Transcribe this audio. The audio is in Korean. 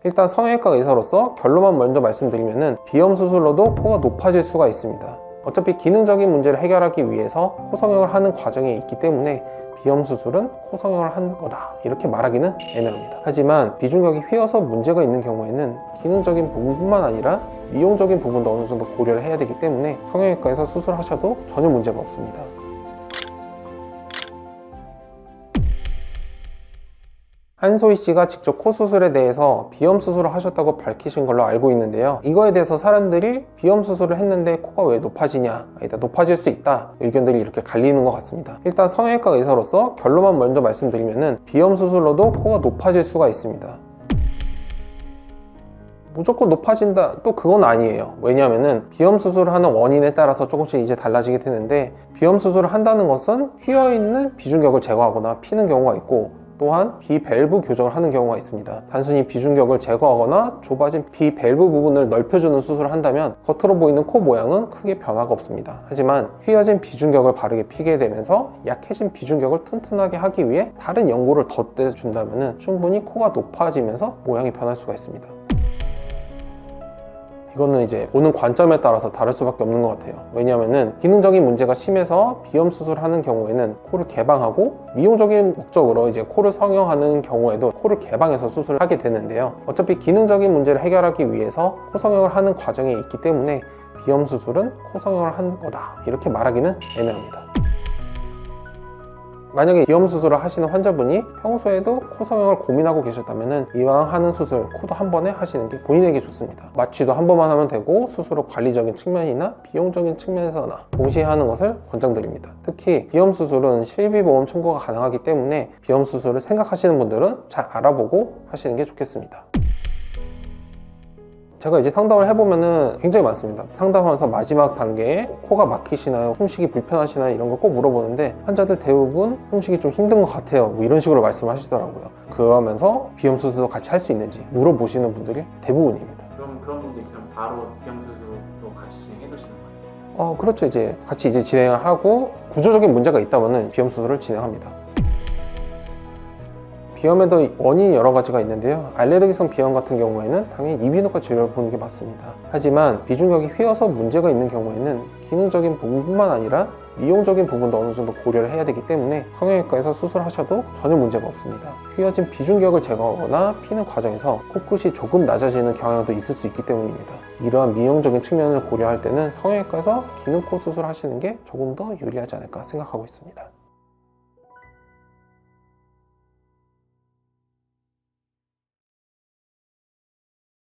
일단 성형외과 의사로서 결론만 먼저 말씀드리면 비염 수술로도 코가 높아질 수가 있습니다. 어차피 기능적인 문제를 해결하기 위해서 코 성형을 하는 과정에 있기 때문에 비염 수술은 코 성형을 한 거다 이렇게 말하기는 애매합니다. 하지만 비중격이 휘어서 문제가 있는 경우에는 기능적인 부분뿐만 아니라 미용적인 부분도 어느 정도 고려를 해야 되기 때문에 성형외과에서 수술하셔도 전혀 문제가 없습니다. 한소희 씨가 직접 코 수술에 대해서 비염 수술을 하셨다고 밝히신 걸로 알고 있는데요. 이거에 대해서 사람들이 비염 수술을 했는데 코가 왜 높아지냐, 아니다 높아질 수 있다 의견들이 이렇게 갈리는 것 같습니다. 일단 성형외과 의사로서 결론만 먼저 말씀드리면 비염 수술로도 코가 높아질 수가 있습니다. 무조건 높아진다 또 그건 아니에요. 왜냐하면 비염 수술을 하는 원인에 따라서 조금씩 이제 달라지게 되는데 비염 수술을 한다는 것은 휘어있는 비중격을 제거하거나 피는 경우가 있고 또한 비밸브 교정을 하는 경우가 있습니다. 단순히 비중격을 제거하거나 좁아진 비밸브 부분을 넓혀주는 수술을 한다면 겉으로 보이는 코 모양은 크게 변화가 없습니다. 하지만 휘어진 비중격을 바르게 피게 되면서 약해진 비중격을 튼튼하게 하기 위해 다른 연고를 덧대준다면 충분히 코가 높아지면서 모양이 변할 수가 있습니다. 이거는 이제 보는 관점에 따라서 다를 수밖에 없는 것 같아요. 왜냐하면 기능적인 문제가 심해서 비염 수술을 하는 경우에는 코를 개방하고 미용적인 목적으로 이제 코를 성형하는 경우에도 코를 개방해서 수술을 하게 되는데요. 어차피 기능적인 문제를 해결하기 위해서 코 성형을 하는 과정에 있기 때문에 비염 수술은 코 성형을 한 거다 이렇게 말하기는 애매합니다. 만약에 비염 수술을 하시는 환자분이 평소에도 코 성형을 고민하고 계셨다면 이왕 하는 수술 코도 한 번에 하시는 게 본인에게 좋습니다. 마취도 한 번만 하면 되고 수술 후 관리적인 측면이나 비용적인 측면에서나 동시에 하는 것을 권장드립니다. 특히 비염 수술은 실비보험 청구가 가능하기 때문에 비염 수술을 생각하시는 분들은 잘 알아보고 하시는 게 좋겠습니다. 제가 이제 상담을 해보면은 굉장히 많습니다. 상담하면서 마지막 단계에 코가 막히시나요? 숨쉬기 불편하시나요? 이런 걸 꼭 물어보는데 환자들 대부분 숨쉬기 좀 힘든 것 같아요 뭐 이런 식으로 말씀을 하시더라고요. 그러면서 비염 수술도 같이 할 수 있는지 물어보시는 분들이 대부분입니다. 그럼 그런 분들 있으면 바로 비염 수술도 같이 진행해 두시는 거예요? 그렇죠. 이제 같이 이제 진행을 하고 구조적인 문제가 있다면은 비염 수술을 진행합니다. 비염에도 원인이 여러 가지가 있는데요. 알레르기성 비염 같은 경우에는 당연히 이비인후과 진료를 보는 게 맞습니다. 하지만 비중격이 휘어서 문제가 있는 경우에는 기능적인 부분뿐만 아니라 미용적인 부분도 어느 정도 고려를 해야 되기 때문에 성형외과에서 수술하셔도 전혀 문제가 없습니다. 휘어진 비중격을 제거하거나 피는 과정에서 코끝이 조금 낮아지는 경향도 있을 수 있기 때문입니다. 이러한 미용적인 측면을 고려할 때는 성형외과에서 기능 코 수술하시는 게 조금 더 유리하지 않을까 생각하고 있습니다.